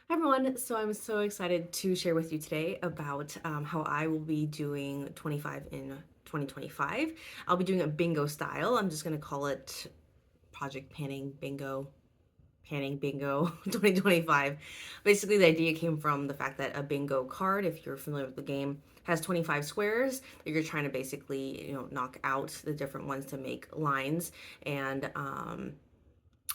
Hi everyone, so I'm so excited to share with you today about how I will be doing 25 in 2025. I'll be doing a bingo style. I'm just going to call it Project Panning Bingo 2025. Basically, the idea came from the fact that a bingo card, if you're familiar with the game, has 25 squares that you're trying to basically, knock out the different ones to make lines. And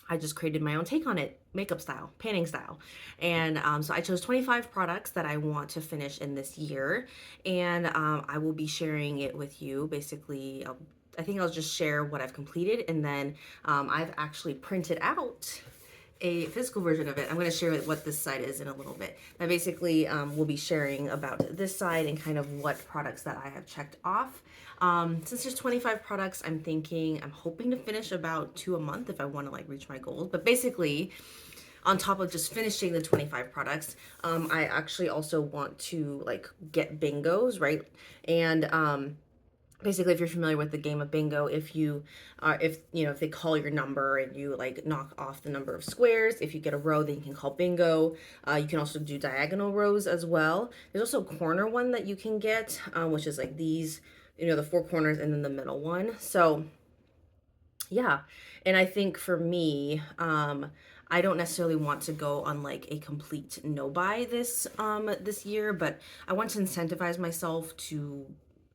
I just created my own take on it, makeup style, panning style. And so I chose 25 products that I want to finish in this year. And I will be sharing it with you. Basically, I think I'll just share what I've completed. And then I've actually printed out a physical version of it. I'm going to share what this side is in a little bit. I basically will be sharing about this side and kind of what products that I have checked off. Since there's 25 products, I'm hoping to finish about 2 a month if I want to like reach my goals. But basically, on top of just finishing the 25 products, I actually also want to like get bingos, right? And basically, if you're familiar with the game of bingo, if you are if they call your number and you like knock off the number of squares, if you get a row, then you can call bingo. You can also do diagonal rows as well. There's also a corner one that you can get, which is like these, the four corners and then the middle one. So yeah, and I think for me, I don't necessarily want to go on like a complete no buy this year, but I want to incentivize myself to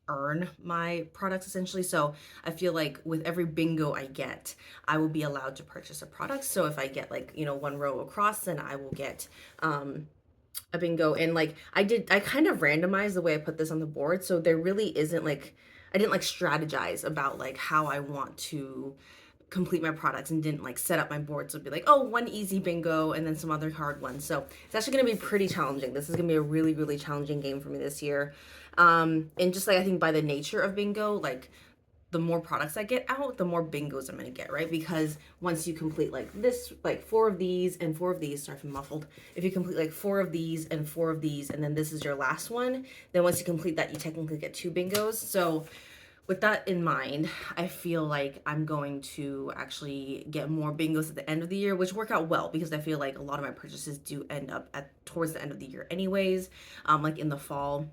earn my products essentially. So I feel like with every bingo I get, I will be allowed to purchase a product. So if I get like, one row across, then I will get a bingo. And like I kind of randomized the way I put this on the board. So there really isn't like, I didn't like strategize about like how I want to complete my products and didn't like set up my board. So it'd be like, oh, one easy bingo and then some other hard ones. So it's actually going to be pretty challenging. This is going to be a really, really challenging game for me this year. And just like I think by the nature of bingo, like the more products I get out, the more bingos I'm gonna get, right? Because once you complete like this, like four of these and four of these, sorry if I'm muffled. If you complete like four of these and four of these, and then this is your last one, then once you complete that, you technically get two bingos. So with that in mind, I feel like I'm going to actually get more bingos at the end of the year, which work out well because I feel like a lot of my purchases do end up at towards the end of the year anyways, like in the fall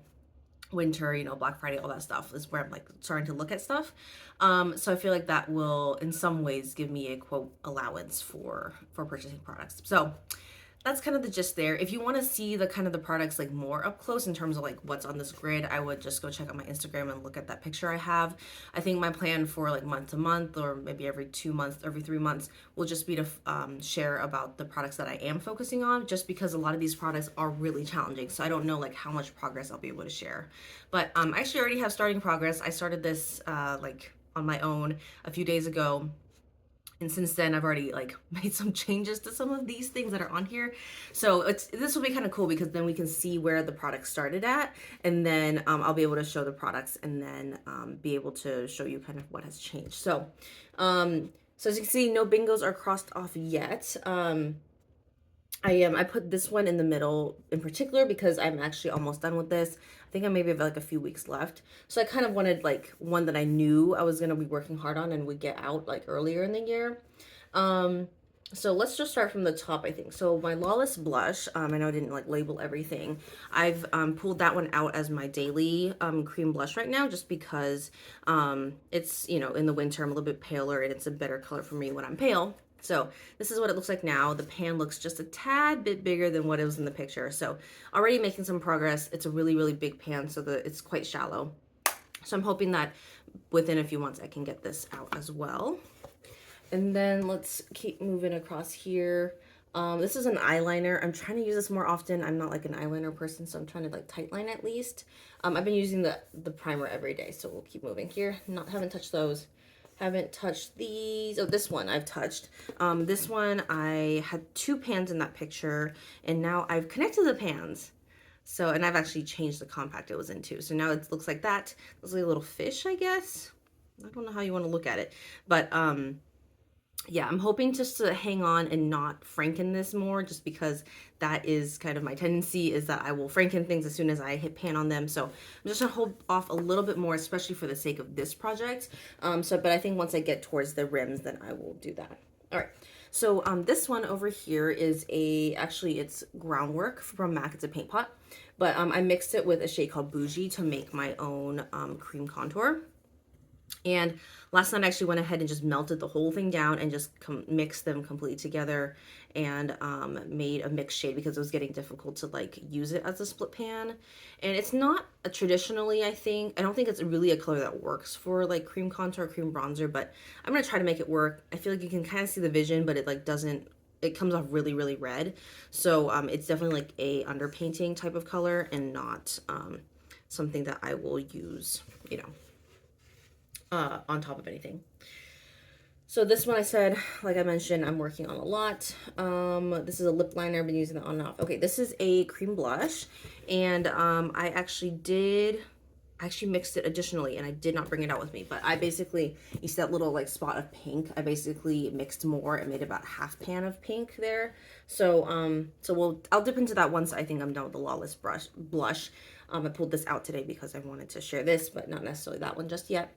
winter, Black Friday, all that stuff is where I'm like starting to look at stuff. So I feel like that will in some ways give me a quote allowance for purchasing products. So that's kind of the gist there. If you want to see the kind of the products like more up close in terms of like what's on this grid, I would just go check out my Instagram and look at that picture I have. I think my plan for like month to month or maybe every 2 months, every 3 months will just be to share about the products that I am focusing on just because a lot of these products are really challenging. So I don't know like how much progress I'll be able to share. But I actually already have starting progress. I started this like on my own a few days ago, and since then I've already like made some changes to some of these things that are on here. So this will be kind of cool because then we can see where the product started at, and then I'll be able to show the products and then be able to show you kind of what has changed. So as you can see, no bingos are crossed off yet. I put this one in the middle in particular because I'm actually almost done with this. I think I maybe have like a few weeks left. So I kind of wanted like one that I knew I was gonna be working hard on and would get out like earlier in the year. Um, so let's just start from the top, I think. So my Lawless Blush, I know I didn't like label everything. I've pulled that one out as my daily cream blush right now just because it's, in the winter I'm a little bit paler and it's a better color for me when I'm pale. So this is what it looks like now. The pan looks just a tad bit bigger than what it was in the picture. So already making some progress. It's a really, really big pan, so it's quite shallow. So I'm hoping that within a few months I can get this out as well. And then let's keep moving across here. This is an eyeliner. I'm trying to use this more often. I'm not like an eyeliner person, so I'm trying to like tightline at least. I've been using the primer every day, so we'll keep moving here. Haven't touched those. Haven't touched these. Oh, this one I've touched. This one I had two pans in that picture, and now I've connected the pans. So, and I've actually changed the compact it was into. So now it looks like that. Looks like a little fish, I guess. I don't know how you want to look at it, but yeah, I'm hoping just to hang on and not franken this more just because that is kind of my tendency is that I will franken things as soon as I hit pan on them. So I'm just gonna hold off a little bit more, especially for the sake of this project. But I think once I get towards the rims, then I will do that. All right, So this one over here is actually it's Groundwork from MAC. It's a paint pot. But I mixed it with a shade called Bougie to make my own cream contour. And last night I actually went ahead and just melted the whole thing down and just mixed them completely together and made a mixed shade because it was getting difficult to like use it as a split pan. And it's not a traditionally, I don't think it's really a color that works for like cream contour, cream bronzer, but I'm gonna try to make it work. I feel like you can kind of see the vision, but it like doesn't, it comes off really, really red. So it's definitely like a underpainting type of color and not something that I will use, you know, on top of anything. So this one I said, like I mentioned, I'm working on a lot. This is a lip liner. I've been using it on and off. Okay, this is a cream blush. And I actually mixed it additionally and I did not bring it out with me. But I basically, you see that little like spot of pink? I basically mixed more and made about half pan of pink there. So I'll dip into that once I think I'm done with the Lawless blush. I pulled this out today because I wanted to share this, but not necessarily that one just yet.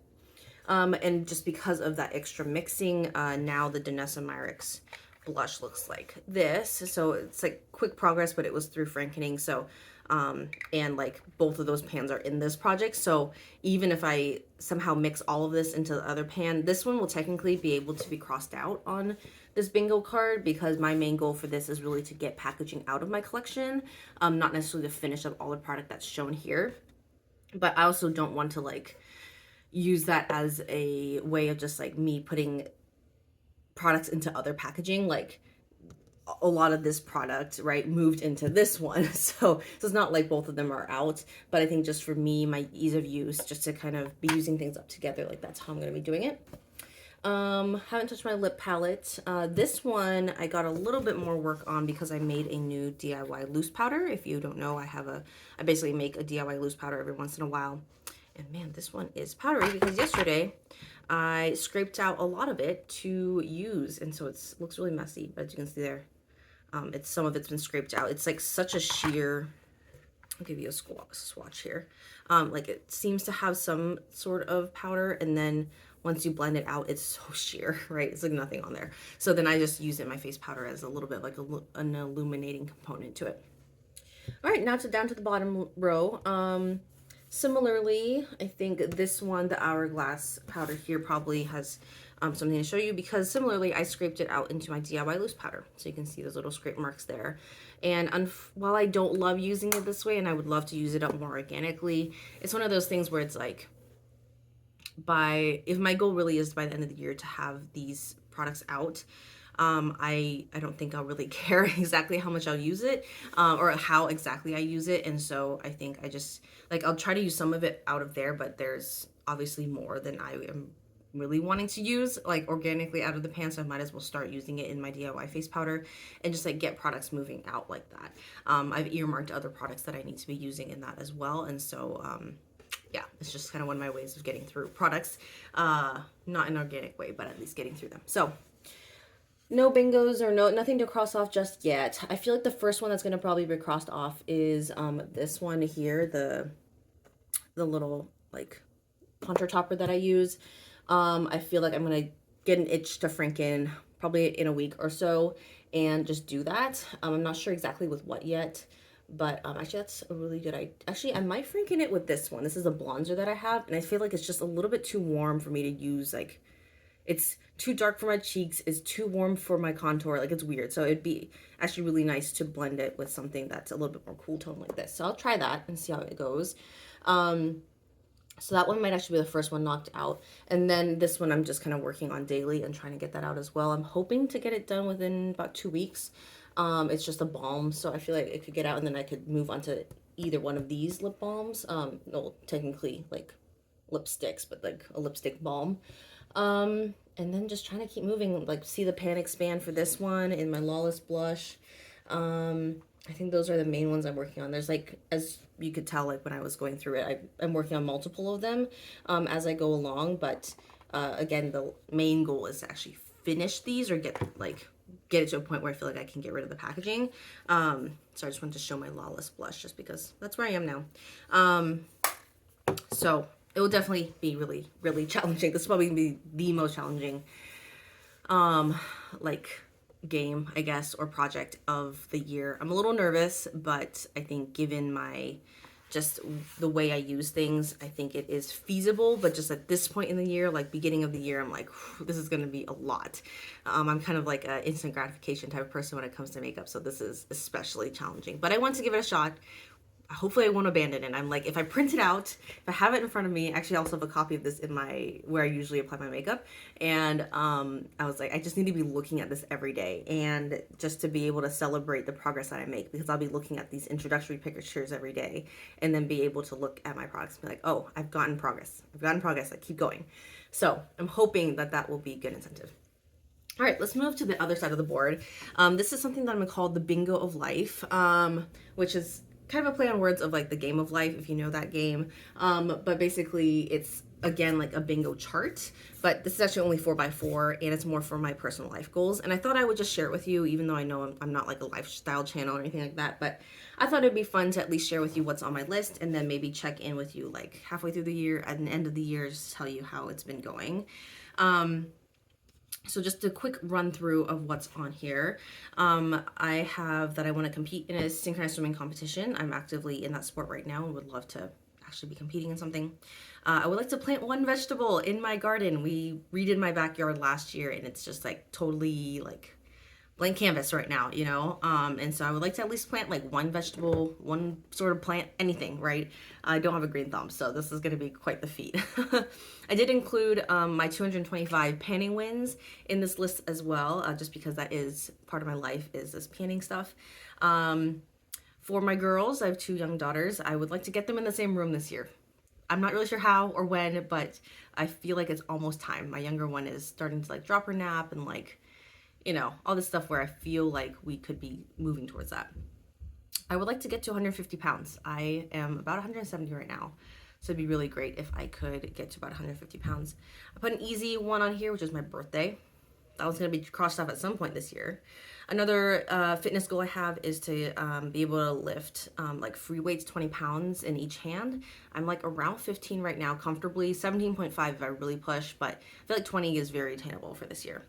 And just because of that extra mixing, now the Danessa Myricks blush looks like this. So it's like quick progress, but it was through Frankening. So, and like both of those pans are in this project. So even if I somehow mix all of this into the other pan, this one will technically be able to be crossed out on this bingo card because my main goal for this is really to get packaging out of my collection, not necessarily to finish up all the product that's shown here. But I also don't want to like use that as a way of just like me putting products into other packaging. Like a lot of this product, right, moved into this one. So it's not like both of them are out, but I think just for me, my ease of use, just to kind of be using things up together, like that's how I'm going to be doing it. Haven't touched my lip palette. This one I got a little bit more work on because I made a new DIY loose powder. If you don't know, I basically make a DIY loose powder every once in a while. And man, this one is powdery because yesterday I scraped out a lot of it to use. And so it looks really messy, but as you can see there, some of it's been scraped out. It's like such a sheer, I'll give you a swatch here. Like it seems to have some sort of powder and then once you blend it out, it's so sheer, right? It's like nothing on there. So then I just use it in my face powder as a little bit like an illuminating component to it. All right, now down to the bottom row. Similarly, I think this one, the Hourglass powder here probably has something to show you because similarly, I scraped it out into my DIY loose powder. So you can see those little scrape marks there. And while I don't love using it this way and I would love to use it up more organically, it's one of those things where it's like, if my goal really is by the end of the year to have these products out, I don't think I'll really care exactly how much I'll use it, or how exactly I use it. And so I think I just, like, I'll try to use some of it out of there, but there's obviously more than I am really wanting to use, like, organically out of the pan, so I might as well start using it in my DIY face powder and just, like, get products moving out like that. I've earmarked other products that I need to be using in that as well, and so, yeah, it's just kind of one of my ways of getting through products, not in an organic way, but at least getting through them. So, no bingos or nothing to cross off just yet. I feel like the first one that's going to probably be crossed off is this one here, the little like contour topper that I use. I feel like I'm going to get an itch to Franken probably in a week or so and just do that. I'm not sure exactly with what yet, but actually that's a really good idea. Actually, I might Franken it with this one. This is a bronzer that I have, and I feel like it's just a little bit too warm for me to use. Like, it's too dark for my cheeks, it's too warm for my contour, like it's weird. So it'd be actually really nice to blend it with something that's a little bit more cool tone like this. So I'll try that and see how it goes. So that one might actually be the first one knocked out. And then this one I'm just kind of working on daily and trying to get that out as well. I'm hoping to get it done within about 2 weeks. It's just a balm, so I feel like it could get out and then I could move on to either one of these lip balms. Well, technically like lipsticks, but like a lipstick balm. And then just trying to keep moving, like see the pan expand for this one in my Lawless blush. I think those are the main ones I'm working on. There's like, as you could tell, like when I was going through it, I'm working on multiple of them as I go along. But again, the main goal is to actually finish these or get it to a point where I feel like I can get rid of the packaging. So I just wanted to show my Lawless blush just because that's where I am now. So it will definitely be really, really challenging. This is probably gonna be the most challenging, like game, I guess, or project of the year. I'm a little nervous, but I think given my just the way I use things, I think it is feasible. But just at this point in the year, like beginning of the year, I'm like, this is going to be a lot. I'm kind of like an instant gratification type of person when it comes to makeup, so this is especially challenging. But I want to give it a shot. Hopefully I won't abandon it. I'm like, if I print it out, if I have it in front of me, actually I also have a copy of this in my, where I usually apply my makeup. And I was like, I just need to be looking at this every day, and just to be able to celebrate the progress that I make, because I'll be looking at these introductory pictures every day and then be able to look at my products and be like, oh, I've gotten progress. I keep going. So I'm hoping that that will be good incentive. All right, let's move to the other side of the board. This is something that I'm gonna call the Bingo of Life, which is kind of a play on words of like the Game of Life, if you know that game. But basically it's again like a bingo chart, but this is actually only 4x4, and it's more for my personal life goals. And I thought I would just share it with you, even though I know I'm not like a lifestyle channel or anything like that, but I thought it'd be fun to at least share with you what's on my list, and then maybe check in with you like halfway through the year, at the end of the year, just tell you how it's been going. So just a quick run through of what's on here. I have that I want to compete in a synchronized swimming competition. I'm actively in that sport right now and would love to actually be competing in something. I would like to plant one vegetable in my garden. We redid my backyard last year, and it's just like totally like blank canvas right now, you know? And so I would like to at least plant like one vegetable, one sort of plant, anything, right? I don't have a green thumb, so this is gonna be quite the feat. I did include my 225 panning wins in this list as well, just because that is part of my life, is this panning stuff. For my girls, I have 2 young daughters. I would like to get them in the same room this year. I'm not really sure how or when, but I feel like it's almost time. My younger one is starting to like drop her nap and like, you know, all this stuff where I feel like we could be moving towards that. I would like to get to 150 pounds. I am about 170 right now. So it'd be really great if I could get to about 150 pounds. I put an easy one on here, which is my birthday. That was going to be crossed off at some point this year. Another fitness goal I have is to be able to lift like free weights, 20 pounds in each hand. I'm like around 15 right now, comfortably. 17.5 if I really push, but I feel like 20 is very attainable for this year.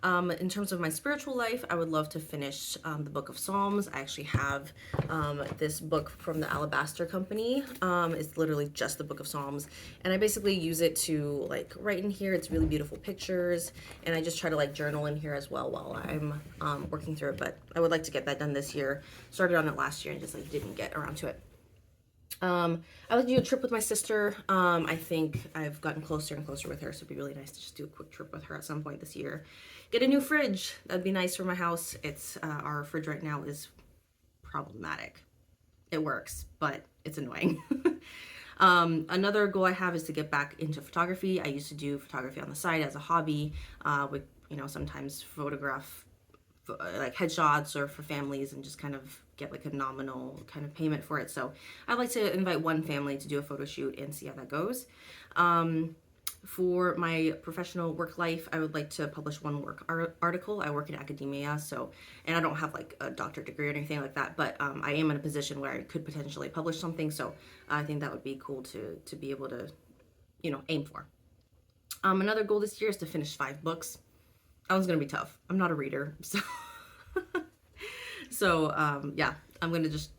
In terms of my spiritual life, I would love to finish the Book of Psalms. I actually have this book from the Alabaster Company. It's literally just the Book of Psalms, and I basically use it to like write in here. It's really beautiful pictures, and I just try to like journal in here as well while I'm working through it. But I would like to get that done this year. Started on it last year and just like didn't get around to it. I like to do a trip with my sister. I think I've gotten closer and closer with her, so it'd be really nice to just do a quick trip with her at some point this year. Get a new fridge. That'd be nice for my house. It's our fridge right now is problematic. It works, but it's annoying. Another goal I have is to get back into photography. I used to do photography on the side as a hobby. Would, you know, sometimes photograph like headshots or for families and just kind of get like a nominal kind of payment for it. So I'd like to invite one family to do a photo shoot and see how that goes. For my professional work life, I would like to publish one article. I work in academia, so, and I don't have like a doctorate degree or anything like that, but I am in a position where I could potentially publish something, so I think that would be cool to be able to, you know, aim for. Another goal this year is to finish 5 books. That one's gonna be tough. I'm not a reader, so yeah, I'm gonna just,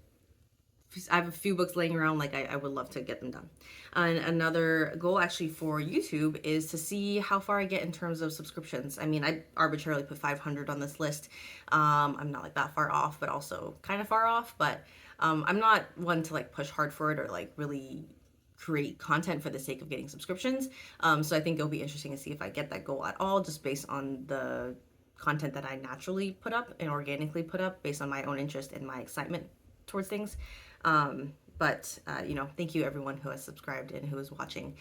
I have a few books laying around, like I would love to get them done. And another goal actually for YouTube is to see how far I get in terms of subscriptions. I mean, I arbitrarily put 500 on this list. I'm not like that far off, but also kind of far off, but I'm not one to like push hard for it or like really create content for the sake of getting subscriptions. So I think it'll be interesting to see if I get that goal at all, just based on the content that I naturally put up and organically put up based on my own interest and my excitement towards things. But you know, thank you everyone who has subscribed and who is watching.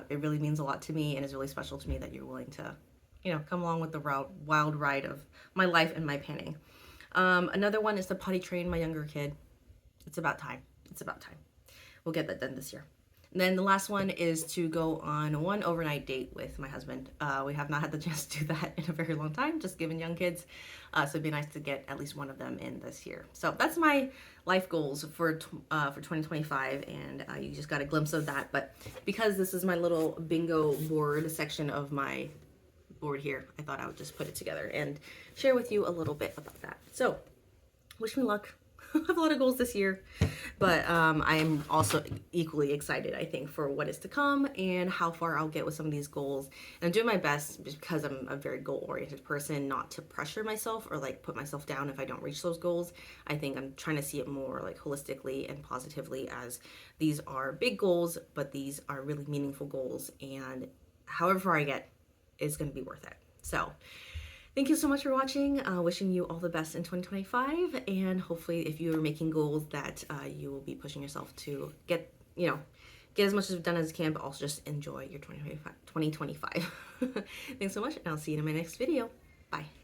It really means a lot to me, and is really special to me that you're willing to, you know, come along with the wild ride of my life and my panning. Another one is to potty train my younger kid. It's about time. It's about time. We'll get that done this year. And then the last one is to go on one overnight date with my husband. We have not had the chance to do that in a very long time, just given young kids. So it'd be nice to get at least one of them in this year. So that's my life goals for 2025, and you just got a glimpse of that. But because this is my little bingo board section of my board here, I thought I would just put it together and share with you a little bit about that. So wish me luck. I have a lot of goals this year, but I am also equally excited, I think, for what is to come and how far I'll get with some of these goals. And I'm doing my best because I'm a very goal-oriented person, not to pressure myself or like put myself down if I don't reach those goals. I think I'm trying to see it more like holistically and positively, as these are big goals, but these are really meaningful goals, and however far I get is going to be worth it. So thank you so much for watching. Wishing you all the best in 2025, and hopefully if you are making goals that you will be pushing yourself to get as much as done as you can, but also just enjoy your 2025. Thanks so much, and I'll see you in my next video. Bye.